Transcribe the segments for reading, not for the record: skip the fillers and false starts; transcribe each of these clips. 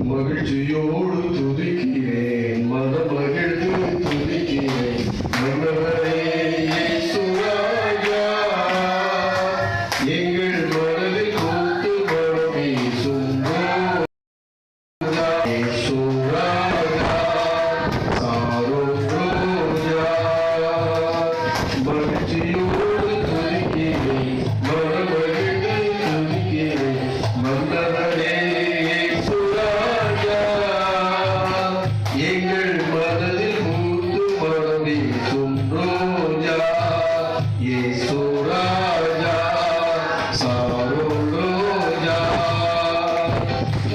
மகிழ்ச்சியோடு துதிக்கிறேன், மனம் மகிழ்ந்து துதிக்கிறேன் மன்னவரே இயேசு ராஜா. எங்கள் மனதில் கூத்து மனம் வீசும் இயேசு ராஜா, சாரோன் ரோஜா. மகிழ்ச்சியோடு துதிக்கிறேன், மனம் மகிழ்ந்து துதிக்கிறேன் மன்னவரே இயேசு ராஜா. எங்கள் மனதில் கூத்து மனம் வீசும் ரோஜா இயேசு ராஜா, சாரோன் ரோஜா.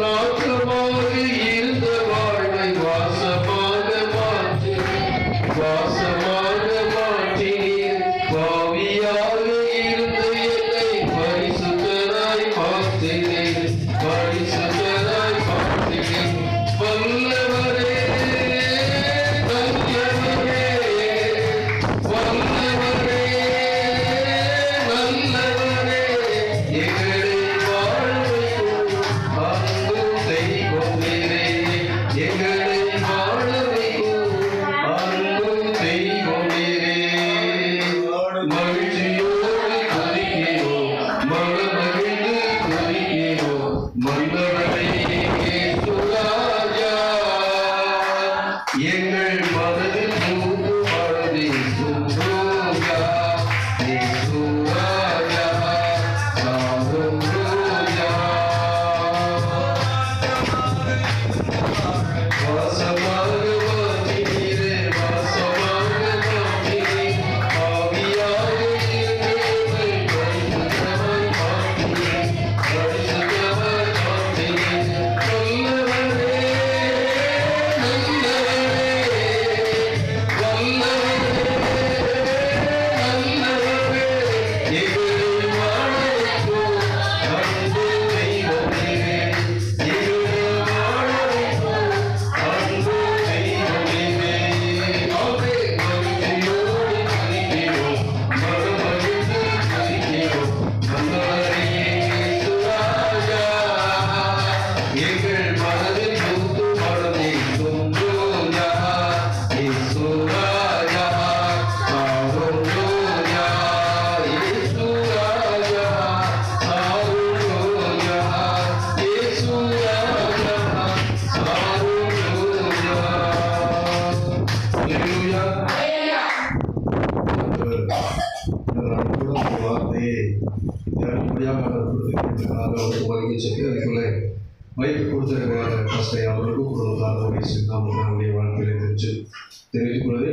நாற்றமாக இருந்த வாழ்வை வாசமாக மாற்றினீர். பாவியாக இருந்த என்னை பரிசுத்தராய் மாற்றினீர். வல்லவரே நல்லவரே, வல்லவரே நல்லவரே, எங்களை வாழ்வைக்கும் அன்பும் தெய்வம் நீரே. எங்களை வாழ்வைக்கும் அன்பும் தெய்வம் நீரே. மகிழ்ச்சியோடு துதிக்கிறோம், மனமகிழ்ந்து துதிக்கிறோம் மன்னவரே இயேசு ராஜா. எங்கள் மனதில் கூத்து மனம் வீசும் ரோஜா இயேசு ராஜா, சாரோன் ரோஜா. வாசமாக மாற்றினீரே, வாசமாக மாற்றினீர். ஆவியாக இருந்ததை பரிசுத்தமாய் மாற்றினீர். பரிசுத்தமாய் மாற்றினீர். வல்லவரே நல்லவரே, வல்லவரே நல்லவரே, எங்களை வாழவைக்கும் அன்பு தெய்வம் நீரே. எங்களை வாழவைக்கும் அன்பு தெய்வம் நீரே. ஆமே. மகிழ்ச்சியோடு துதிக்கிறோம், மனமகிழ்ந்து துதிக்கிறோம் மன்னவரே இயேசு ராஜா. எங்கள் மனதில் கூத்து மனம் வீசும் ரோஜா இயேசு ராஜா, சாரோன் ரோஜா. இயேசு ராஜா, சாரோன் ரோஜா. இயேசு ராஜா, சாரோன் ரோஜா. அல்லேலூயா. வார்த்தையை தியானிப்படியாக கொடுத்திருக்கிறதுக்காக அவருக்கு வழங்கி சொல்லி அதுக்குள்ளே வைப்பு கொடுத்திருக்கிற கஷ்டை அவர்களுக்கும் கொடுத்ததாக இயேசு நாமத்தினுடைய வாழ்க்கையை தெரிவித்துக் கொள்வது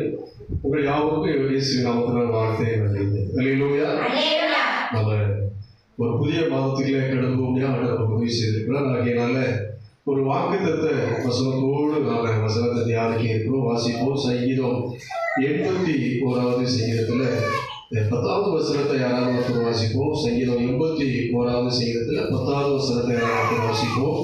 உங்கள் யாருக்கும் இயேசு நாமத்தினால் வார்த்தையை நல்கிது. அல்லேலூயா. நம்ம ஒரு புதிய மாதத்துக்குள்ளே கடந்து முடியாது நமக்கு உதவி செய்திருக்கிறோம். ஆகையினால ஒரு வாக்குத்தத்த வசனத்தோடு நாங்கள் வசனத்தை தியானிக்க இருக்கிறோம். வாசிப்போம். சங்கீதம் 81வது சங்கீதத்தில் 10வது வசனத்தை யாராவது ஒருத்தர் வாசிப்போம். சங்கீதம் 81வது சங்கீதத்தில் 10வது வசனத்தை யாராவது வாசிப்போம்.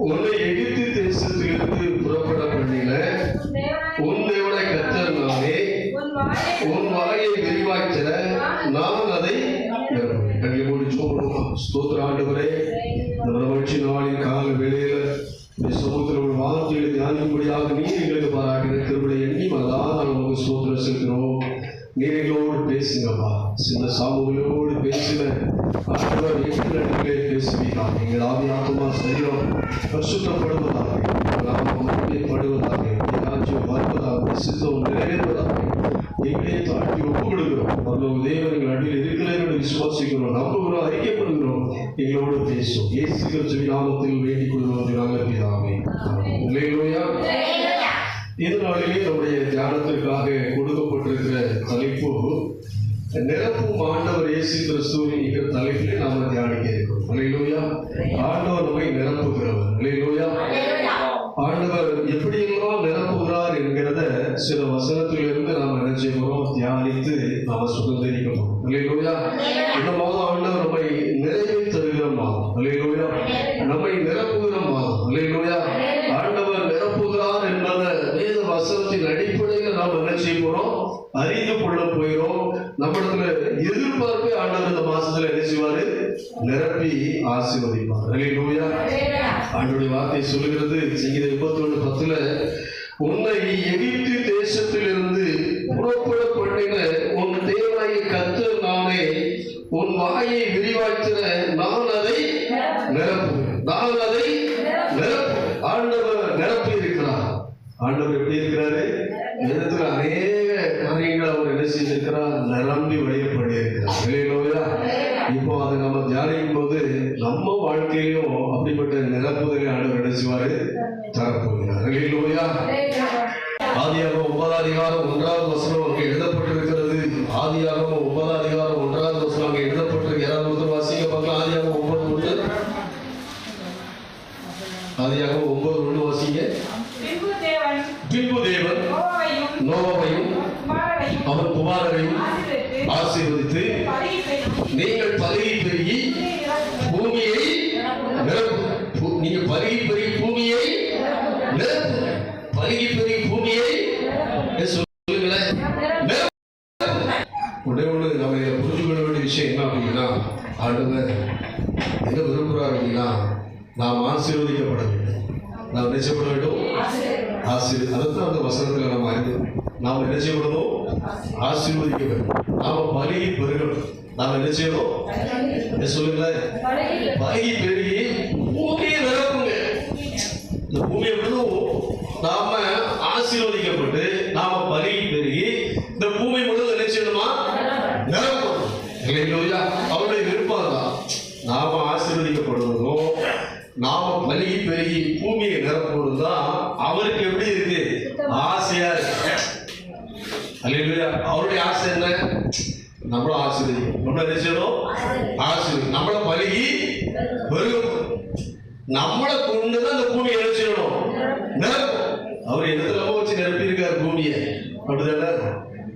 உன்னை எகிப்து தேசத்திலிருந்து புறப்பட பண்ணின உன் தேவனை கர்த்தர் நானே. உன் வாயை விரிவாக்கிற நான் அதை கண்ணி முடிச்சோம். ஸ்தோத்திர ஆண்டவரே, இந்த மகிழ்ச்சி நாளின் கால வேளையில சமுத்திரம் வார்த்தைகளை தியானிக்கும்படியாக நீர் எங்களுக்கு பாராட்டின திருவிழை எண்ணி மனதால் நமக்கு ஸ்தோத்திரம் செலுத்தினோம். நீர் எங்களோடு பேசுங்கப்பா. சின்ன சாமுகளோடு பேசின ஆண்டவர் எங்கள் நடுவிலே பேசுவீர்கள். எங்கள் ஆவி ஆத்மா சரீரம் பரிசுத்தப்படுவதாக, நாமம் மகிமைப்படுவதாக, ராஜ்யம் வருவதாக, சித்தம் நிறைவேறுவதாக எங்களே தாழ்த்தி ஒப்புக்கொடுக்கிறோம். பரலோக தேவன் எங்கள் நடுவில் இருக்கிறேன் என்று விசுவாசிக்கிறோம், நம்புகிறோம், அறிக்கைப்படுகிறோம். எங்களோடு பேசும். இயேசு கிறிஸ்துவின் நாமத்தில் வேண்டிக் கொள்வோம் நாங்கள் பிதாவே. அல்லேலூயா. இந்த நாளிலே நம்முடைய தியானத்திற்காக கொடுக்கப்பட்டிருக்கிற தலைப்பு நிரப்பும் ஆண்டவர் இயேசு கிறிஸ்துவின் என்கிற தலைப்பிலே நாம தியானிக்க இருக்கிறோம். அல்லேலூயா. ஆண்டவர் நம்மை நிரப்புகிறவர். அல்லேலூயா. ஆண்டவர் எப்படியெல்லாம் நிரப்புகிறார் என்கிறத சில வசனத்திலிருந்து நாம் நினைச்சுக்கிறோம், தியானித்து நாம் சுதந்திரிக்கணும். அல்லேலூயா. இந்த மாதம் ஆண்டவர் நம்மை நிறைவே தருகிற மாதம். அல்லேலூயா. நம்மை நிரப்புகிற மாதம். அல்லேலூயா. ஆண்டவர் நிரப்புகிறார் என்பதை வேத வசனத்தின் அடிப்படையில் நாம் என்ன செய்ய போறோம்? அறிந்து கொள்ள போகிறோம். நம்மிடத்துல எதிர்பார்ப்பை ஆண்டவர் இந்த மாசத்துல என்ன செய்வாரு? நிரப்பி ஆசீர்வதிப்பார். அல்லேலூயா. ஆண்டவருடைய வார்த்தை சொல்லுகிறது சங்கீதம் 31:10, உன்னை எகிப்து தேசத்திலிருந்து புறப்பட பண்ணின உன் தேவனாகிய கர்த்தர் நானே, உன் வாயை விரிவாக்கிற நான் அதை நிரப்புவேன். நான் அதை நிரப்புவேன். ஆண்டவர் நிரப்பி இருக்கிறார். ஆண்டவர் எப்படி இருக்கிறாரு? வேதத்துல அநேக காரியங்கள் அவர் என்ன செய்திருக்கிறார்? நிரம்பி வழிய பண்ணியிருக்கிறார். அல்லேலூயா. இப்போ அதை நம்ம தியானிக்கும் போது நம்ம வாழ்க்கையிலும் அப்படிப்பட்ட நிரப்புதலை ஆண்டவர் என்ன செய்வாரு? தரப்போகிறார். அல்லேலூயா. ஆதியாகமம் 9:1 அங்கே எழுதப்பட்டிருக்கிறது. ஆதியாகமம் 9:1 அங்கே எழுதப்பட்டிருக்கு. யாராவது ஒருத்தர் வாசிக்க பார்க்கலாம். ஆதியாகமம் 9:1. ஆதியாகமம் 9:1 வாசிங்க. பின்பு தேவன் நோவாவையும் அவன் குமாரரையும் ஆசீர்வதித்து, நீங்கள் பலுகி பெருகி பூமியை நிரப்பு. நீங்க பலுகி பெருகி பூமியை நிரப்பு. பலுகி பெருகி பூமியை சொல்லுங்களேன். உடனே நம்ம இதை புரிஞ்சு கொள்ள வேண்டிய விஷயம் என்ன அப்படின்னா, ஆண்டவர் என்ன விரும்புகிறார் அப்படின்னா, நாம் ஆசீர்வதிக்கப்பட வேண்டும். நாம் நினைச்சப்பட வேண்டும். அதைத்தான் அந்த வசனத்தில் நம்ம அறிந்து நாம் என்ன செய்யணும்? ஆசீர்வதிக்க வேண்டும். நாம பலுகி பெருகணும். நாம் என்ன செய்யணும்? சொல்லுங்களேன். பலுகி பெருகி பூமியை நிரப்புங்க. இந்த பூமியை விடவும் நாம ஆசீர்வதிக்கப்பட்டு நாம பலுகி பெருகி இந்த பூமி முழுவதும் என்ன செய்யணுமா? நிரப்பணும். இல்லையா? அவருடைய விருப்பம் தான். நாம ஆசீர்வதிக்கப்படுவதும் நாம பலுகி பெருகி பூமியை நிரப்புவதுதான் அவருக்கு எப்படி இருக்கு? ஆசையா இருக்கு. அல்லேலூயா. அவருடைய ஆசை என்ன? நம்மள ஆசீர்வதிக்கணும். நம்ம என்ன செய்யணும்? ஆசீர்வதி. நம்மள பலுகி பெருகணும். நம்மளை கொண்டுதான் அந்த பூமியை என்ன செய்யணும்? நிரப்பும். அவர் எதுல வச்சு நிரப்பி இருக்காரு பூமியை? அப்படிதானே?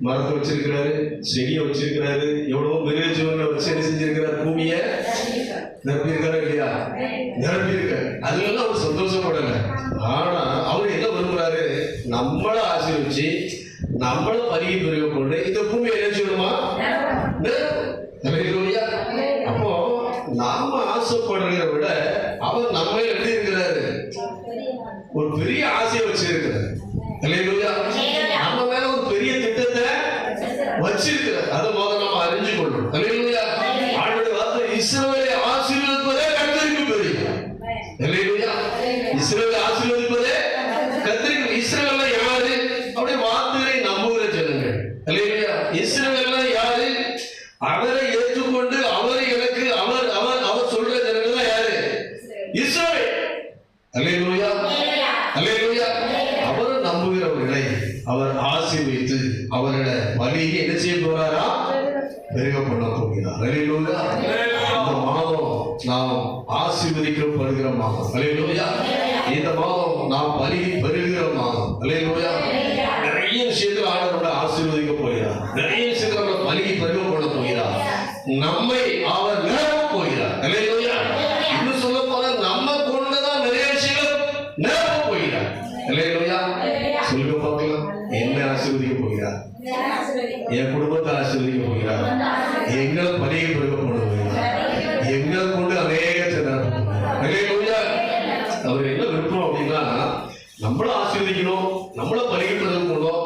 மரத்தை வச்சிருக்கிறாரு, செடியை வச்சிருக்கிறாரு, எவ்வளவோ மிருக ஜீவங்களை வச்சு என்ன செஞ்சிருக்கிறார்? பூமியை நிரப்பி இருக்காரு இல்லையா? நிரப்பி இருக்காரு. அதுல அவர் சந்தோஷப்படல. ஆனா அவர் என்ன விரும்புறாரு? நம்மள ஆசீர்வதிச்சு நம்மள பருகி பெருக கொண்டு இந்த பூமியை என்ன செய்யணுமா? அப்போ நாம ஆசைப்படுறத விட அவர் நம்ம எப்படி இருக்கிறாரு? ஒரு பெரிய ஆசையை வச்சிருக்கிறார். நம்ம மேல ஒரு பெரிய திட்டத்தை வச்சிருக்கிறார். அதை முதல்ல நம்ம அறிஞ்சு கொள்ளணும். அல்லேலூயா. ஆண்டவருடைய வார்த்தை இஸ்ரவேலை ஆசீர்வதிப்பதே கர்த்தருக்கு பெரிது. அல்லேலூயா. இஸ்ரவேலை ஆசீர்வதிப்பதே கர்த்தருக்கு. இஸ்ரவேல்ல யாரு? அவருடைய வார்த்தையை நம்புகிற ஜனங்கள். அல்லேலூயா. இஸ்ரவேல்ல யாரு? அவரை ஏற்றுக்கொண்டு அவரை எனக்கு அவர் அவர் அவர் சொல்ற ஜனங்கள் தான் யாரு? இஸ்ரவேல். அல்லேலூயா. அல்லேலூயா. அவரை நம்புகிறவர்களை அவர் ஆசீர்வதித்து அவர்களை பலியை என்ன செய்ய போறாரா? பெருக பண்ண போகிறார். அல்லேலூயா. இந்த மாதம் நாம் ஆசீர்வதிக்கப்படுகிற மாதம். அல்லேலூயா. இந்த மாதம் நாம் பலியை பெறுகிற மாதம். அல்லேலூயா. நிறைய விஷயத்தில் ஆண்டவரோட ஆசீர்வதிக்க போகிறார். நிறைய விஷயத்தில் நம்மளை பலியை பெருக பண்ண போகிறார். நம்மை அவர் நிரப்ப போகிறார். அல்லேலூயா. இன்னும் சொல்ல போனா நம்ம கொண்டுதான் நிறைய விஷயங்கள் நிரப்ப போகிறார். அல்லேலூயா. சொல்லுங்க பார்க்கலாம். என்ன ஆசீர்வதிக்க போகிறார்? என் குடும்பத்தை ஆசீர்வதிக்க போகிறார். எங்களை பலியை பெருக பண்ண போகிறார். எங்களை கொண்டு அநேகத்தை நிரப்ப போகிறார். அல்லேலூயா. அவர் என்ன விருப்பம் அப்படின்னா, நம்மள ஆசீர்வதிக்கணும், நம்மள பலியை பெருக பண்ணணும்.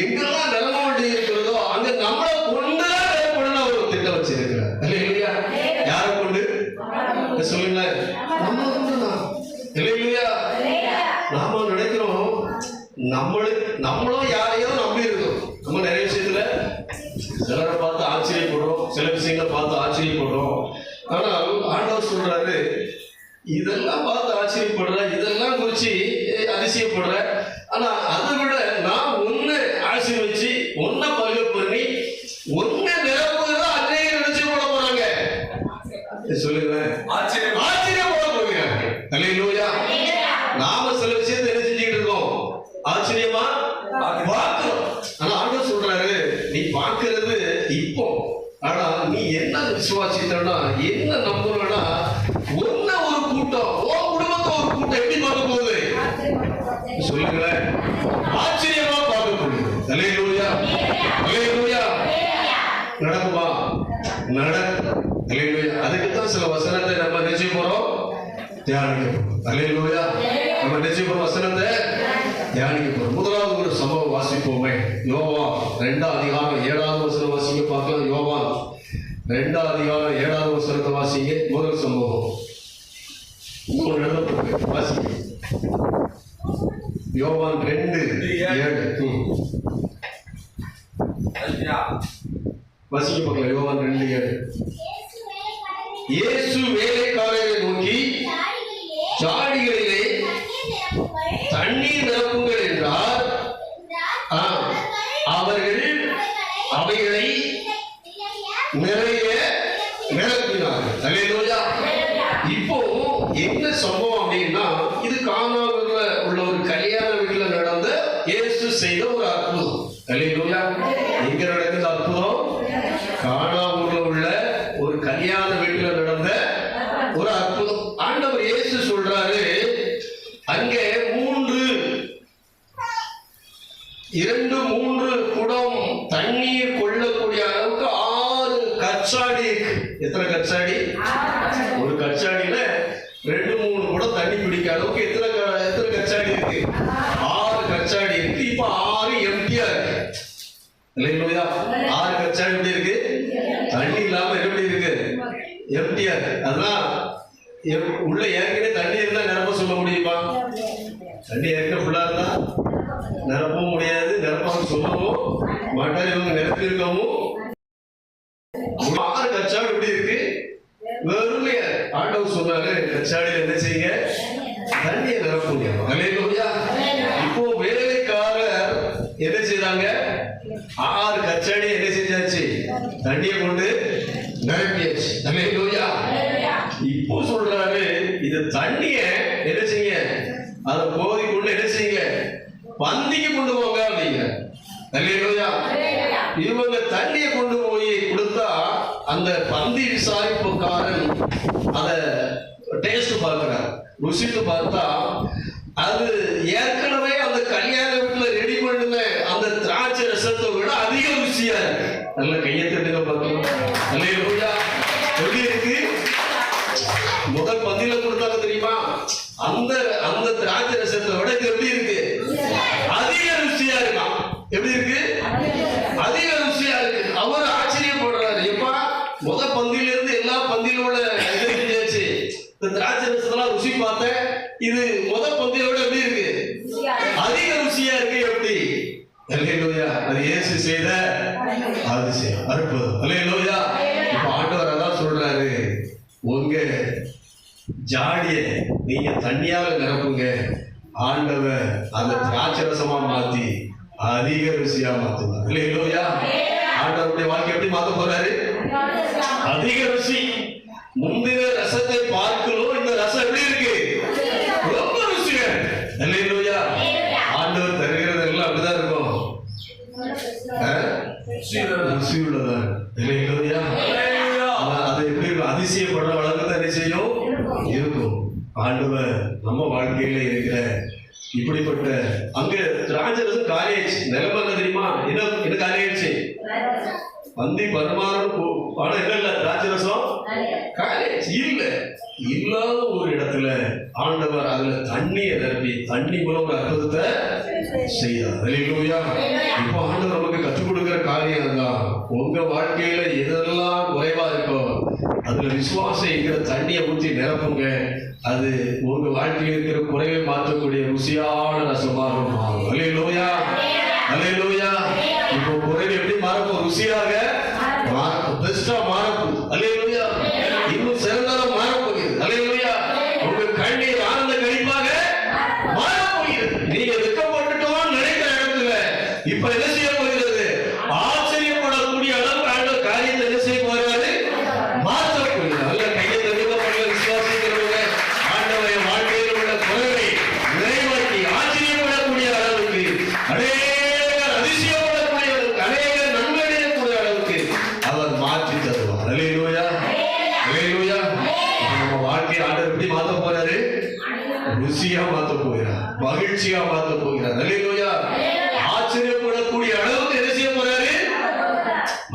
எங்கெல்லாம் நிரம்ப வேண்டி இருக்கிறதோ அங்க நம்மளை கொண்டுதான் நிரப்பணும் அவர் திட்டம் வச்சிருக்கிறார். அல்லேலூயா. யாரை கொண்டு? சொல்லுங்க. நம்ம கொண்டுதான். அல்லேலூயா. நாம நினைக்கிறோம் நம்மளும் யாரையோ நம்பி இருக்கோம். நம்ம நிறைய விஷயத்துல சிலரை பார்த்து ஆச்சரியப்படுறோம், சில விஷயங்களை பார்த்து ஆச்சரியப்படுறோம். ஆனால் ஆண்டவர் சொல்றாரு, இதெல்லாம் பார்த்து ஆச்சரியப்படுற, இதெல்லாம் குறிச்சு அதிசயப்படுற, ஆனா அதை விட நான் உன்னை ஆசீர்வதிச்சு உன்னை பருக பண்ணி உன்னை நிரப்புதான் அன்னைய நினைச்சு போட போறாங்க. சொல்லுங்க. ஆச்சரியப்பட போகிறாங்க. அல்லேலூயா. நாம சில விஷயத்தை என்ன செஞ்சுக்கிட்டு இருக்கோம்? ஆச்சரியமா பார்க்கிறோம். ஆனா ஆண்டவர் சொல்றாரு, நீ பார்க்கிறது இப்போ, ஆனா நீ என்ன விசுவாசித்தா, என்ன நம்புறா, ஒன்ன ஒரு கூட்டம், உன் குடும்பத்தை ஒரு கூட்டம் எப்படி பார்க்க போகுது? சொல்லுங்களேன். ஆச்சரியமா பார்க்க போகுது. அல்லேலூயா. அல்லேலூயா. நடக்கும். அதுக்குத்தான் சில வசனத்தை நம்ம நினைச்சு போறோம், தியானிக்கிறோம். அல்லேலூயா. நம்ம நினைச்சு போற வசனத்தை தியானிக்க போறோம். முதலாவது ஒரு சம்பவம் வாசிப்போமே. யோவான் 2ஆம் அதிகாரம் 7வது வசனம் வாசிங்க பார்க்கலாம். யோவான் 2ஆம் அதிகாரம் 7வது வசனத்தை வாசிங்க. முதல் சம்பவம் வாசிங்க. யோவான் 2:7 வாசிக்க பார்க்கலாம். யோவான் 2:7. இயேசு வேலைக்காரரை நோக்கி, ஜாடிகளிலே தண்ணீர் நிரப்புங்கள் என்றார். அவர்கள் அவைகளை நிறைய நிரப்பினார்கள். அல்லேலூயா. இப்போ என்ன சம்பவம் அப்படின்னா, இது கானாவில உள்ள ஒரு கல்யாண வீட்டில் நடந்த இயேசு செய்த ஒரு அற்புதம். அல்லேலூயா. எங்க நடக்குது அற்புதம்? கானாவூர்ல உள்ள ஒரு கல்யாண வீட்டில் நடந்த ஒரு அற்புதம். ஆண்டவர் இயேசு சொல்றாரு, அங்கே 2-3 குடம் தண்ணீர் கொள்ளக்கூடிய அளவுக்கு 6 கச்சாடி இருக்கு. எத்தனை கச்சாடி? ஒரு கச்சாடியில 2-3 குடம் தண்ணி பிடிக்க அளவுக்கு எத்தனை கச்சாடி இருக்கு? 6 கச்சாடி இருக்கு. இப்ப 6 எம்டியா இருக்கு. இல்லையா? 6 கச்சாடி எப்படி இருக்கு? தண்ணி இல்லாம எப்படி இருக்கு? எம்டியா இருக்கு. அதான் உள்ள ஏற்கனவே தண்ணி இருந்தா நிரப்ப சொல்ல முடியுமா? தண்ணி ஏற்கனவே ஃபுல்லா இருந்தா நிரப்பவும் முடியாது, நிரப்பாக சொல்லவும் மாட்டார். இவங்க நிரப்பி இருக்கவும் 6 கச்சாடி எப்படி இருக்கு? வெறுமையா. ஆண்டவர் சொன்னாரு, கச்சாடியில் என்ன செய்யுங்க? தண்ணியை நிரப்புங்க. அல்லேலூயா. இப்போ வேலைக்காரர் என்ன செய்தாங்க? 6 கச்சாடி என்ன செஞ்சாச்சு? தண்ணியை கொண்டு நிரப்பியாச்சு. அல்லேலூயா. இப்போ சொல்றாரு, இது தண்ணிய என்ன செய்யுங்க? அதை போதி கொண்டு என்ன செய்யுங்க? பந்திக்கு கொண்டு போங்க அப்படிங்க. அல்லேலூயா. இவங்க தண்ணியை கொண்டு போய் கொடுத்தா அந்த பந்தி விசாரிப்புக்காரன் அதை டேஸ்ட் பார்க்கிறார். ருசித்து பார்த்தா அது ஏற்கனவே அந்த கல்யாண வீட்டுல ரெடி பண்ணின அந்த திராட்சை ரசத்தை விட அதிக ருசியா இருக்கு. நல்ல கையை தட்டுங்க பார்க்கணும். அல்லேலூயா. எப்படி இருக்கு? முதல் பந்தியில கொடுத்தாங்க தெரியுமா? அந்த திராட்சை ரசத்தை விட இது எப்படி இருக்கு? அதிக ருசியா இருக்கான். எப்படி இருக்கு? அதிக ருசியா இருக்கு. அவர் ஆச்சரியப்படுறாரு, எப்பா முதல் பந்தியில இருந்து எல்லா பந்தியில உள்ள செஞ்சாச்சு, இந்த திராட்சை ரசத்தெல்லாம் ருசி பார்த்தேன், இது முதல் பந்தியோட எப்படி இருக்கு? அதிக ருசியா இருக்கு. எப்படி? அல்லேலூயா. அது இயேசு செய்த அதிசயம், அற்புதம். அல்லேலூயா. இப்ப ஆண்டவர் அதான் சொல்றாரு, உங்க ஜாடிய நீங்க தண்ணியால நிரப்புங்க, ஆண்டவர் அந்த திராட்சை ரசமா மாத்தி அதிக ருசியா மாத்துவார். அல்லேலூயா. ஆண்டவருடைய வாழ்க்கை எப்படி மாத்த போறாரு? அதிக ருசி. முந்தின ரசத்தை பார்க்கணும், இந்த ரசம் எப்படி இருக்கு? ரொம்ப ருசியா. அல்லேலூயா. ஆண்டவர் தருகிறது எல்லாம் அப்படிதான் இருக்கும். ருசி உள்ளதா? அல்லேலூயா. அது எப்படி அதிசயப்படுற வழக்கு தான் என்ன செய்யும்? இருக்கும். ஆண்டவர் நம்ம வாழ்க்கையில இருக்கிற இப்படிப்பட்ட அங்க திராட்சரசம் காலியாச்சு. நிலைமை என்ன தெரியுமா? என்ன காலியாச்சு? பந்தி பரிமாறம் பணம் என்ன இல்ல, திராட்சரசம் காலியாச்சு. இல்லாத ஒரு இடத்துல ஆண்டவர் அதுல தண்ணியை நிரப்பி தண்ணி மூலம் ஒரு அற்புதத்தை செய்தார். அல்லேலூயா. இப்போ ஆண்டவர் நமக்கு கற்றுக் கொடுக்கிற காரியம் தான், உங்க வாழ்க்கையில எதெல்லாம் குறைவா இருக்கோ அதுல விசுவாசம் இருக்கிற தண்ணியை ஊற்றி நிரப்புங்க. அது உங்க வாழ்க்கையில் இருக்கிற குறைவை மாற்றக்கூடிய ருசியான ரசமாக மாறும். அல்லேலூயா. அல்லேலூயா. இப்போ குறைவு எப்படி மாறப்போ? ருசியாக மாறப்போம், பெஸ்டா மாறப்போம். அல்லேலூயா. இன்னும் சிறந்ததாக மாறப்போகிறது. அல்லேலூயா. உங்க கண்ணீர் ஆனந்த கழிப்பாக மாறப்போகிறது. நீங்க வெட்கப்பட்டுட்டோம்னு நினைக்கிற இடத்துல இப்ப என்ன செய்ய போகிறது? ஆச்சரியப்படக்கூடிய அளவுக்கு ஆண்டவர் காரியத்தை என்ன செய்ய போகிறாரு? மாற்றக்கூடிய நல்ல கையை தடுக்கப்பட்ட விசுவாசிக்கிறவங்க ஆண்டவரை வாழ்க்கையில் உள்ள குறைவை நிறைவாக்கி ஆச்சரியப்படக்கூடிய அளவுக்கு, அதிசயப்படக்கூடிய அளவுக்கு, அநேக நன்மை அடையக்கூடிய அளவுக்கு அவர் மாற்றி தருவார். அல்லேலூயா. அல்லேலூயா. நம்ம வாழ்க்கையை ஆண்டவர் எப்படி மாற்ற போறாரு? ருசியா மாற்ற போகிறார், மகிழ்ச்சியா மாற்ற போகிறார். அல்லேலூயா. ஆச்சரியப்படக்கூடிய அளவுக்கு என்ன செய்ய போறாரு?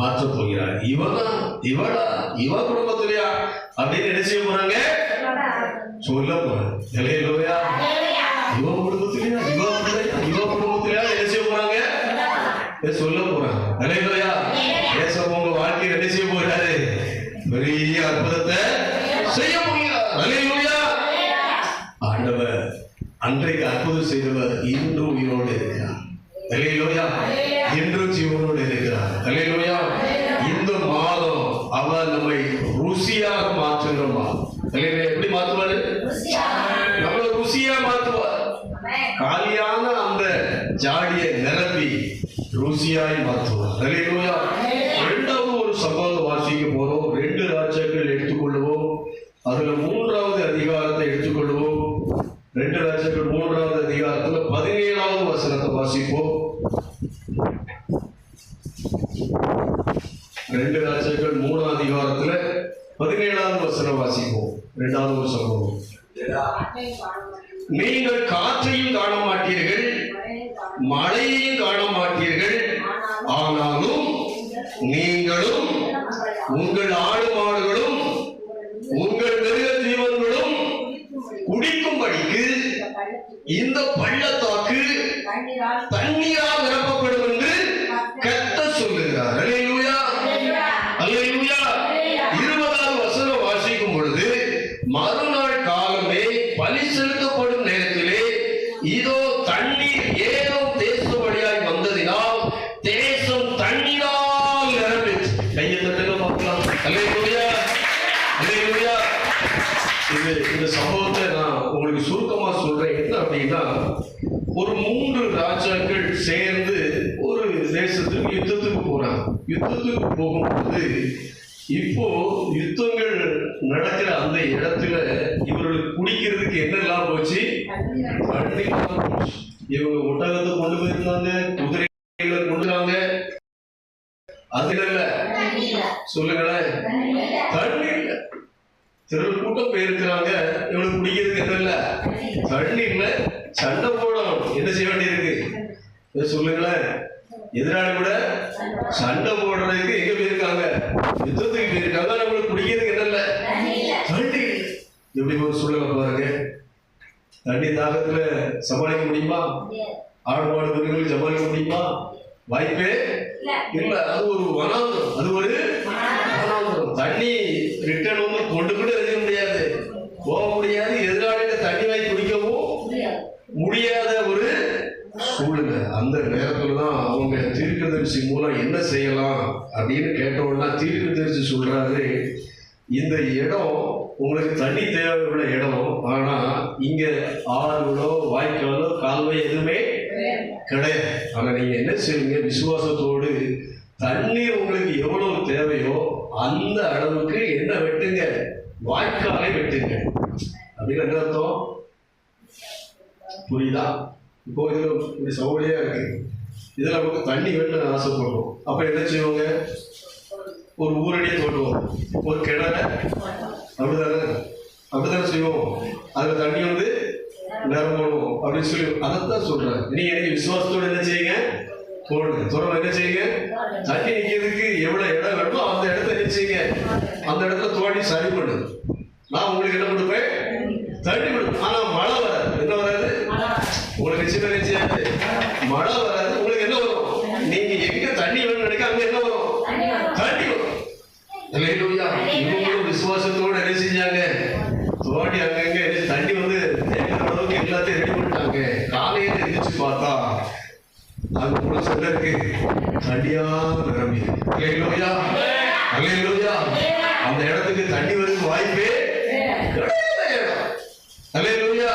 மாற்ற போகிறார். இவளா இவ குடும்பத்திலையா அப்படின்னு என்ன செய்ய போறாங்க? சொல்ல போறாங்க. ஹல்லேலூயா. இவ குடும்பத்திலையா இவ குடும்பத்திலையா என்ன செய்ய போறாங்க? சொல்ல போறாங்க. ஹல்லேலூயா. ஏசப்பா உங்க வாழ்க்கையில் என்ன செய்ய போறாரு? பெரிய அற்புதத்தை செய்ய போகிறார். ஹல்லேலூயா. ஆண்டவர் அன்றைக்கு அற்புதம் செய்தவர் இன்று உயிரோடு இருக்கிறார். ஹல்லேலூயா. இன்று ஜீவனோடு இருக்கிறார். ஹல்லேலூயா. இந்த மாதம் அவர் நம்மை ருசியாக மாற்றுகிற மாதம். எப்படி மாற்றுவாரு? நம்மளை ருசியா மாற்றுவார். காலியான அந்த ஜாடியை நிரப்பி ருசியாய் மாற்றுவார். ஹல்லேலூயா. இரண்டாவது ஒரு சம்பவம் வாசிக்க போறோம். 2 ராஜாக்கள் எடுத்துக்கொள்வோம். அதுல 3வது அதிகாரத்தை எடுத்துக்கொள்வோம். 2 ராஜாக்கள் 3வது அதிகாரத்துல 17வது வசனத்தை வாசிப்போம். 2 ராஜாக்கள் 3வது அதிகாரத்துல 17வது வசனம் வாசிப்போம். 2வது ஒரு சம்பவம். நீங்கள் காற்றையும் காண மாட்டீர்கள், மழையையும் காண மாட்டீர்கள், ஆனாலும் நீங்களும் உங்கள் ஆடு மாடுகளும் உங்கள் மிருக ஜீவன்களும் குடிக்கும்படிக்கு இந்த பள்ளத்தாக்கு தண்ணீரால் நிரப்பப்படும் என்று கர்த்தர் சொல்லுகிறார். அல்லேலூயா. அல்லேலூயா. 20வது வசனம் வாசிக்கும் பொழுது, மறுநாள் காலமே பலி செலுத்தப்படும் நேரத்திலே இதோ தண்ணீர் ஏதோ தேசம் வழியாய் வந்ததினால் தேசம் தண்ணீரால் நிரம்பிச்சு. கையை தட்டுங்க பார்க்கலாம். அல்லேலூயா. அல்லேலூயா. இந்த சம்பவத்தை நான் உங்களுக்கு சுருக்கமா சொல்றேன். என்ன அப்படின்னா, ஒரு 3 ராஜாக்கள் சேர்ந்து ஒரு தேசத்துக்கு யுத்தத்துக்கு போறாங்க. யுத்தத்துக்கு போகும்போது இப்போ யுத்தங்கள் நடக்கிற அந்த இடத்துல இவர்களுக்கு குடிக்கிறதுக்கு என்னெல்லாம் போச்சு? தண்ணி போச்சு. இவங்க ஒட்டகத்தை கொண்டு போயிருந்தாங்க, குதிரைகளை கொண்டுறாங்க. அது இல்ல, சொல்லுங்களேன், தண்ணி இல்ல. திரள் கூட்டம் போயிருக்கிறாங்க. இவனுக்கு குடிக்கிறதுக்கு என்ன இல்ல? தண்ணி இல்ல. சண்டை போடணும். என்ன செய்ய வேண்டியிருக்கு? சொல்லுங்களேன். எதிராளி கூட சண்டை போடுறதுக்கு எங்க போயிருக்காங்க? யுத்தத்துக்கு போயிருக்காங்க. நம்மளுக்கு குடிக்கிறதுக்கு என்ன இல்ல? தண்ணி. எப்படி ஒரு சூழலை பாருங்க. தண்ணி தாகத்துல சமாளிக்க முடியுமா? ஆடு மாடு மிருகங்களுக்கு சமாளிக்க முடியுமா? வாய்ப்பே இல்ல. அது ஒரு வனாந்தரம். அது ஒரு வனாந்தரம். தண்ணி ரிட்டர்ன் வந்து கொண்டு கூட இருக்க முடியாது, போக முடியாது. எதிராளிகிட்ட தண்ணி வாங்கி குடிக்கவும் முடியாத ஒரு சூழ்நிலை. அந்த நேரத்துலதான் அவங்க தீர்க்கதரிசி மூலம் என்ன செய்யலாம் அப்படின்னு கேட்டோம்னா, தீர்க்கதரிசி சொல்றாரு, இந்த இடம் உங்களுக்கு தண்ணி தேவையுள்ள இடம், ஆனா இங்க ஆறுகளோ வாய்க்காலோ கால்வாய் எதுவுமே கிடையாது. ஆனா நீங்க என்ன செய்வீங்க? விசுவாசத்தோடு தண்ணீர் உங்களுக்கு எவ்வளவு தேவையோ அந்த அளவுக்கு என்ன வெட்டுங்க? வாய்க்காலை வெட்டுங்க. அப்படின்னு என்ன அர்த்தம்? புரியுதா? இப்போ இதுல இப்படி சௌகரியா இருக்கு. இதுல நமக்கு தண்ணி வேணும்னு ஆசைப்படுறோம். அப்ப என்ன செய்வாங்க? ஒரு ஊரடியை தோண்டுவோம், ஒரு கிணற, அப்படித்தானே செய்வோம். அதுல தண்ணி வந்து நேரம் போடுவோம் அப்படின்னு சொல்லி அதைத்தான் சொல்றேன். நீங்க எனக்கு விசுவாசத்தோடு என்ன செய்யுங்க? தோணுங்க. தொடர்ந்து என்ன செய்யுங்க? தண்ணி நிக்கிறதுக்கு எவ்வளவு இடம் வேணுமோ அந்த இடத்த என்ன செய்யுங்க? அந்த இடத்துல தோண்டி சரி பண்ணுங்க. நான் உங்களுக்கு என்ன கொடுப்பேன்? தண்ணி கொடுப்பேன். ஆனா மழை வராது. என்ன வராது? உங்களுக்கு நிச்சயம் மழை வராது. உங்களுக்கு என்ன வரும்? நீங்க எங்க தண்ணி வேணும்னு நினைக்க அங்க என்ன வரும்? தண்ணி வரும். அல்லேலூயா. இவங்களும் விசுவாசத்தோடு என்ன செஞ்சாங்க? தோண்டி அங்கங்க தண்ணி வந்து தேவையான அளவுக்கு எல்லாத்தையும் ரெடி பண்ணிட்டாங்க. காலையில எதிர்த்து பார்த்தா அது கூட சொல்லிருக்கு, தண்ணியா நிரம்பி. அல்லேலூயா. அல்லேலூயா. அந்த இடத்துக்கு தண்ணி வருது வாய்ப்பே கிடையாது. அல்லேலூயா.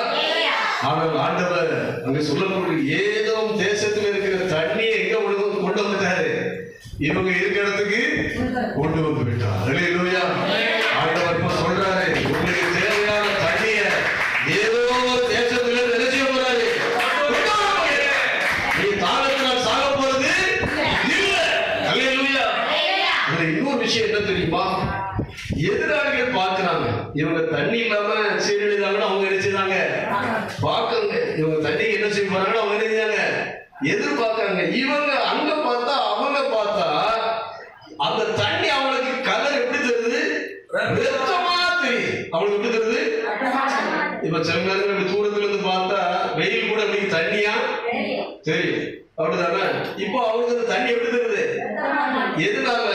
ஆனால் ஆண்டவர் அங்க சொல்லக்கூடிய ஏதோ தேசத்தில் இருக்கிற தண்ணியை எங்க கொண்டு வந்துட்டாரு? இவங்க இருக்கிற இடத்துக்கு கொண்டு வந்து விட்டார். அல்லேலூயா. ஆண்டவர் இப்ப சொல்றாரு, உங்களுக்கு தேவையான தண்ணிய ஏதோ ஒரு தேசத்துல நினைச்சு போறாரு. நீ தாகத்தினால் சாக போறது இல்ல. அல்லேலூயா. அதுல இன்னொரு விஷயம் என்ன தெரியுமா? எதிராளிகள் பார்க்கிறாங்க. இவங்க தண்ணி இல்லாம சீரழிதாங்கன்னா அவங்க நினைச்சுதாங்க பார்க்கங்க. இவங்க தண்ணி என்ன செய்ய போறாங்கன்னு அவங்க நினைச்சாங்க எதிர்பார்க்கறாங்க. இவங்க அங்க பார்த்தா அவங்க பார்த்தா இப்ப சில நேரம் நம்ம தூரத்துல இருந்து பார்த்தா வெயில் கூட அப்படி தண்ணியா தெரியும், அப்படிதானே? இப்போ அவருக்கு அந்த தண்ணி எப்படி தெரியுது? எதனால?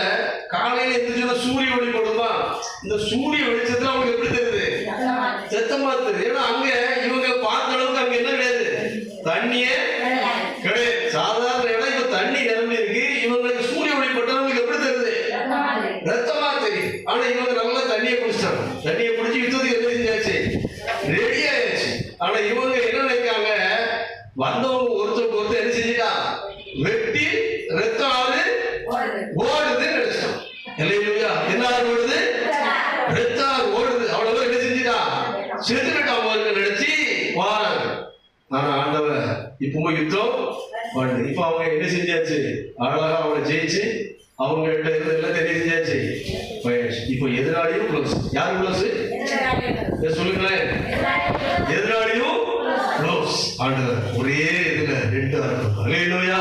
காலையில எந்திரிச்சோன்னா சூரிய ஒளி போடுமா, இந்த சூரிய வெளிச்சத்துல அவங்களுக்கு எப்படி தெரியுது? சத்தமா தெரியுது. ஏன்னா அங்க இவங்க பார்த்த அளவுக்கு அங்க என்ன கிடையாது, தண்ணியே கிடையாது. சாதாரண இடம், இப்ப தண்ணி நிரம்பி இருக்கு. இவங்களுக்கு சூரிய ஒளி பட்டவங்களுக்கு எப்படி தெரியுது? ரத்தமா தெரியும். ஆனா இவங்க நல்லா தண்ணியை குடிச்சிட்டாங்க. தண்ணியை குடிச்சு யுத்தத்துக்கு என்ன செஞ்சாச்சு, ரெடி ஆயிடுச்சு. ஆனா இவங்க என்ன நினைக்காங்க, வந்தவங்க ஒருத்தருக்கு ஒருத்தர் என்ன செஞ்சுட்டா, வெட்டி ரத்தம் ஆறு ஓடுதுன்னு நினைச்சிட்டான். இல்லையா? என்ன ஓடுது? ரத்தம் ஓடுது. அவ்வளவு என்ன செஞ்சுட்டா, செத்துக்கிட்டான் நினைச்சு வாராங்க. ஆனா ஆண்டவர் இப்போ யுத்தம் பண்ணுது. இப்ப அவங்க என்ன செஞ்சாச்சு, அழகா அவங்களை ஜெயிச்சு அவங்க கிட்ட இருந்து எல்லாம் தெரிய செஞ்சாச்சு. இப்போ எதிராளியும் க்ளோஸ். யாரு க்ளோஸ் சொல்லுங்களேன்? எதிராளியும் க்ளோஸ். ஆண்டவர் ஒரே இதுல ரெண்டு அர்த்தம். அல்லேலூயா.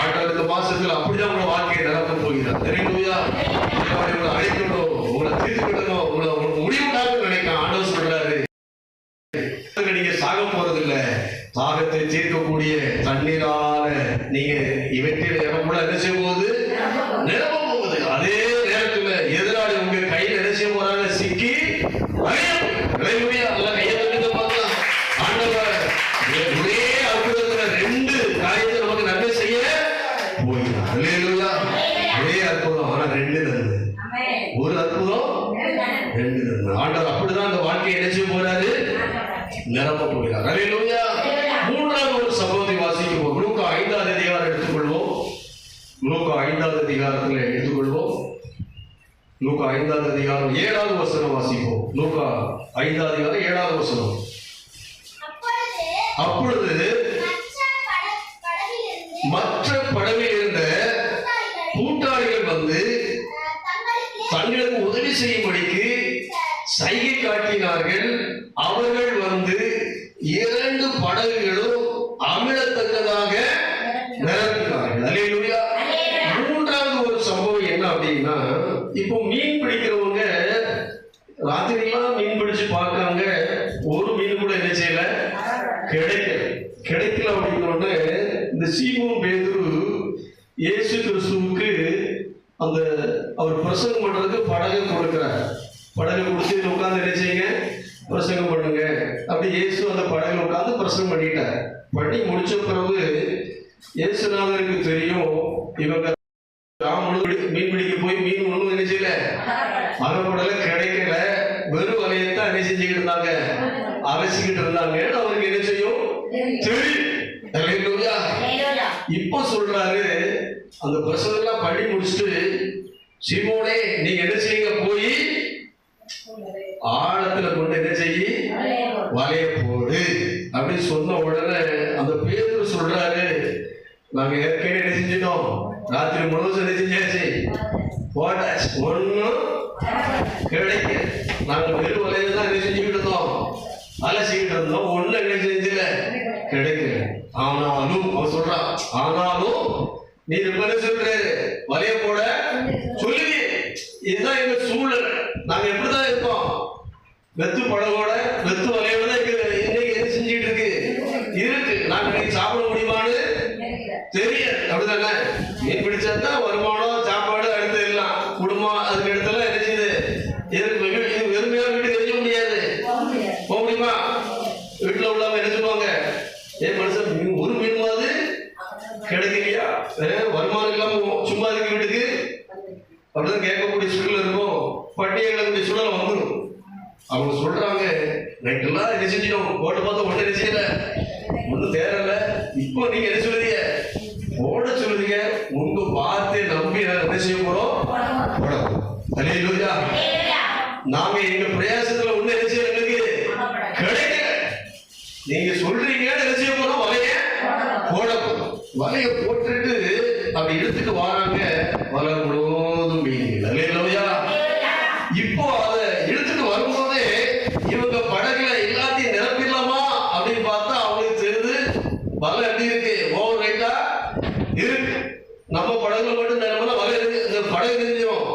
ஆண்டவர் இந்த மாசத்துல அப்படிதான் உங்க வாழ்க்கையை நடக்க போகிறார். அல்லேலூயா. உங்களை அழைக்கணும், உங்களை தீர்த்துக்கிடணும், உங்களை முடிவுக்காக நினைக்க ஆண்டவர் சொல்றாரு. நீங்க சாக போறது இல்ல, தாகத்தை தீர்க்கக்கூடிய தண்ணீரால நீங்க இவற்றில் கூட என்ன செய்ய போகுது, நிரம்ப போகுது. அதே நேரத்துல எதிராளி உங்க கையில் என்ன செய்ய போறாங்க, சிக்கி ஆண்டவர் ஒரே அற்புதத்துல ரெண்டு காரியத்தை நமக்கு நன்மை செய்ய போகிறார். அல்லேலூயா. ஒரே அற்புதம், ஆனா ரெண்டு நன்மை. ஒரு அற்புதம், ரெண்டு நன்மை. ஆண்டவர் அப்படிதான் அந்த வாழ்க்கையை என்ன செய்ய போறாரு, நிரம்ப போகிறார். அல்லேலூயா. மூன்றாவது ஒரு சம்பவத்தை வாசிக்கிறோம். லூக்கா 5வது அதிகாரம் எடுத்துக்கொள்வோம். லூக்கா 5வது அதிகாரத்தில் எடுத்துக்கொள்வோம். லூக்கா 5வது அதிகாரம் 7வது வசனம் வாசிப்போம். லூக்கா 5வது அதிகாரம் 7வது வசனம். அப்பொழுது மற்ற படவில் இருந்த கூட்டாளிகள் வந்து தங்களுக்கு உதவி செய்யும்படிக்கு சைகை காட்டினார்கள். அவர்கள் வந்து 2 படகுகளும் அமிழத்தக்கதாக நிரப்பினார்கள். அல்லேலூயா. மூன்றாவது ஒரு சம்பவம் என்ன அப்படின்னா, இப்போ மீன் பிடிக்கிறவங்க ராத்திரிலாம் மீன் பிடிச்சு பார்க்காங்க, ஒரு மீன் கூட என்ன செய்யல, கிடைக்கல அப்படின்னோடனே இந்த சீமோன் பேதுரு இயேசு கிறிஸ்துவுக்கு அந்த அவர் பிரசங்கம் பண்றதுக்கு படகை கொடுக்கிறார். படகை கொடுத்து உட்கார்ந்து என்ன செய்யுங்க, பிரசங்கம் பண்ணுங்க. அப்படி இயேசு அந்த படகுல உட்கார்ந்து பிரசங்கம் பண்ணிட்டார். பண்ணி முடிச்ச பிறகு இயேசுநாதருக்கு தெரியும், இவங்க மீன் பிடிக்க போய் மீன் ஒண்ணும் என்ன செய்யல, அகப்படல, கிடைக்கல, வெறும் வலையத்தான் என்ன செஞ்சுக்கிட்டு இருந்தாங்க, அலசிக்கிட்டு இருந்தாங்க. அவருக்கு என்ன செய்யும் தெரியும். இப்போ சொல்றாரு, அந்த பிரசங்கம் எல்லாம் பண்ணி முடிச்சுட்டு, சீமோனே நீங்க என்ன செய்யுங்க, போய் ஆழத்துல கொண்டு என்ன செய்ய, வலைய போடு அப்படின்னு சொன்ன உடனே அந்த பேதுரு சொல்றாரு, நாங்க ஏற்கனவே என்ன செஞ்சிட்டோம், ராத்திரி முழுவதும் என்ன செஞ்சாச்சு, போட்டாச்சு, ஒன்னும் கிடைக்க. நாங்க வெறும் வலையில தான் என்ன செஞ்சுக்கிட்டு இருந்தோம், அலசிக்கிட்டு இருந்தோம், ஒண்ணு என்ன செஞ்சல, கிடைக்கல. ஆனாலும் அவன் சொல்றான், ஆனாலும் நீ என்ன சொல்றாரு, வலைய போட சொல்லுங்க. இதுதான் எங்க சூழல். நாங்க எப்படிதான் இருக்கோம், வெத்து படகோட வெத்து வலையோட தான் இன்னைக்கு என்ன செஞ்சுட்டு இருக்கு. நாங்க இன்னைக்கு சாப்பிட முடியுமான்னு தெரியாது. அப்படிதானே? மீன் பிடிச்சாதான் வருமானம், சாப்பாடு, அடுத்து எல்லாம் குடும்பம். அதுக்கு இடத்துல என்ன செய்யுது, வெறுமையா வீட்டுக்கு தெரிஞ்ச முடியாது, போக முடியுமா? வீட்டுல உள்ளவங்க என்ன சொல்லுவாங்க, மனுஷன் ஒரு மீன்மாவது கிடைக்கலையா, வருமானம் இல்லாம சும்மா இருக்கு வீட்டுக்கு, அப்படிதான் கேட்கக்கூடிய சூழல் இருக்கும். பட்டியலிடக்கூடிய சூழல் வந்துடும். அவங்க சொல்றாங்க, நைட்டெல்லாம் என்ன செஞ்சிடும், போட்டு பார்த்தா ஒண்ணு என்ன செய்யல, ஒன்னும் தேரல. இப்போ நீங்க என்ன சொல்லுறீங்க, போட சொல்லுறீங்க. உங்க வார்த்தையை நம்பி என்ன செய்ய போறோம், போடணும். அல்லேலூயா. நாங்க எங்க பிரயாசத்துல ஒண்ணு என்ன செய்யல, எங்களுக்கு கிடைக்கல. நீங்க சொல்றீங்க, என்ன செய்ய போறோம், வலைய போடணும். வலைய போட்டுட்டு அப்படி எடுத்துட்டு வராங்க. வலை முழுவதும் மீன். அல்லேலூயா. இப்போ அதை எடுத்துட்டு வரும்போதே இவங்க படகுல எல்லாத்தையும் நிரப்பிடலாமா அப்படின்னு பார்த்தா அவங்களுக்கு தெரியுது, வலை எப்படி இருக்கு, ஓவர் ரைட்டா இருக்கு. நம்ம படகுல மட்டும் நிரம்பினா வலை இருக்கு, இந்த படகு தெரிஞ்சிடும்,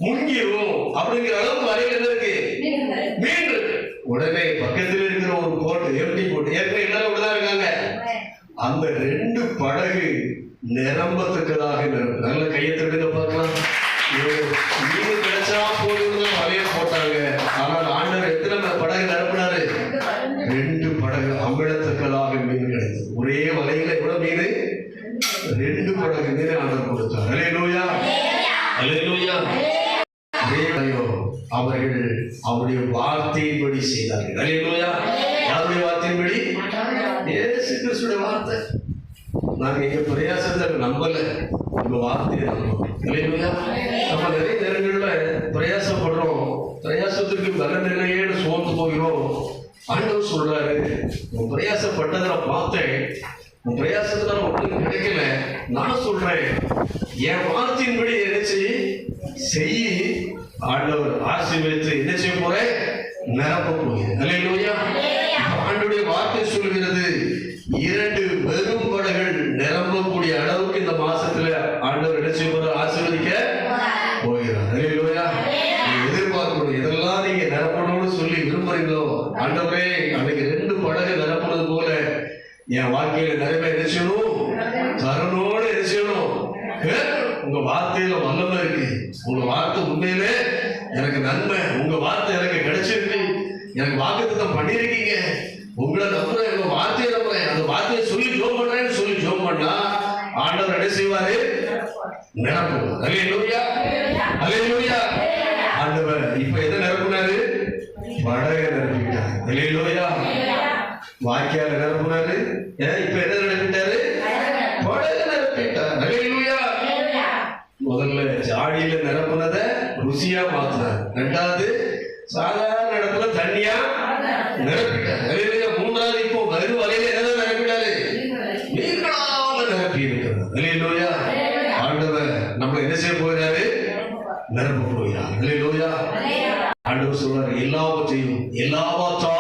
முங்கிடும் அப்படிங்கிற அளவுக்கு வலையில என்ன இருக்கு, மீன் இருக்கு. உடனே பக்கத்தில் இருக்கிற ஒரு போட்டு எம்டி போட்டு ஏற்கனவே எல்லாரும் அப்படிதான் இருக்காங்க. அந்த 2 படகு நிரம்பத்தக்கதாக நிரம்ப. நல்ல கையை தட்டுங்க பார்க்கலாம். மீன் கிடைச்சா போதும் வலைய போட்டாங்க. ஆனால் ஆண்டவர் எத்தனை படகு நிரப்பினாரு? 2 படகு அமிழத்தக்கதாக மீன் கிடைத்தது. ஒரே வலையில கூட மீன் 2 படகு மீன் ஆண்டவர் கொடுத்தார். அல்லேலூயா, அல்லேலூயா. அவர்கள் அவருடைய வார்த்தையின்படி செய்தார்கள். அல்லேலூயா. யாருடைய வார்த்தையின்படி? இயேசு கிறிஸ்துவின் வார்த்தை. நாங்க எங்க பிரயாசத்தை நம்பல, உங்க வார்த்தையை நம்புறோம். அல்லேலூயா. நம்ம நிறைய நேரங்கள்ல பிரயாசப்படுறோம், பிரயாசத்துக்கு பலன் இல்லையேன்னு சோர்ந்து போகிறோம். ஆண்டவர் சொல்றாரு, உன் பிரயாசப்பட்டதை பார்த்தேன், உன் பிரயாசத்தினால ஒன்றும் கிடைக்கல. நான் சொல்றேன், என் வார்த்தையின்படி என்ன செய்ய ஆண்டவர் ஆசீர்வதித்து என்ன செய்ய போறேன்? நிரப்ப போகிறேன். அல்லேலூயா. ஆண்டவருடைய வார்த்தை சொல்கிறது, 2 வெறும் படகுகள் நிரம்பக்கூடிய அளவுக்கு இந்த மாசத்துல ஆண்டவர் என்ன செய்ய போற? ஆசீர்வதிக்க போகிறார். அல்லேலூயா. எதிர்பார்க்கணும், எதெல்லாம் நீங்க நிரப்பணும்னு சொல்லி விரும்புறீங்களோ, ஆண்டவரே அன்னைக்கு 2 படகு நிரப்புனது போல என் வாழ்க்கையில நிறைய என்ன செய்யணும்? தருணோடு என்ன செய்யணும்? உங்க வார்த்தையில வல்லமை இருக்கு. உங்க வார்த்தை உண்மையிலே எனக்கு நன்மை. உங்க வார்த்தை எனக்கு கிடைச்சிருக்கு. எனக்கு வாக்குத்தத்தம் பண்ணிருக்கீங்க. உங்களை நம்புறேன், உங்க வார்த்தையை நம்புறேன். அந்த வார்த்தையை சொல்லி ஜோம் பண்றேன்னு சொல்லி ஜோம் பண்ணா ஆண்டவர் என்ன செய்வாரு? நிரப்புவார். அல்லேலூயா, அல்லேலூயா. ஆண்டவர் இப்ப எதை நிரப்புனாரு? படகை நிரப்பிட்டார். அல்லேலூயா. வாக்கியால நிரப்புனாரு. இப்ப எதை நிரப்பிட்டாரு? படகை நிரப்பிட்டார். அல்லேலூயா. முதல்ல ஜாடியில நிரப்புனத ருசியா மாத்தினார். 2வது சாதாரண இடத்துல தண்ணியா நிரப்பிட்டார். அல்லேலூயா. 3வது இப்போ வெறும் வலையில என்ன நிரப்பிட்டாரு? நீங்களாக நிரப்பி இருக்கிறார். அல்லேலூயா. ஆண்டவர் நம்மளை என்ன செய்ய போகிறாரு? நிரப்ப போகிறார். அல்லேலூயா. ஆண்டவர் சொல்றாரு, எல்லாவற்றையும் எல்லாவற்றாலும்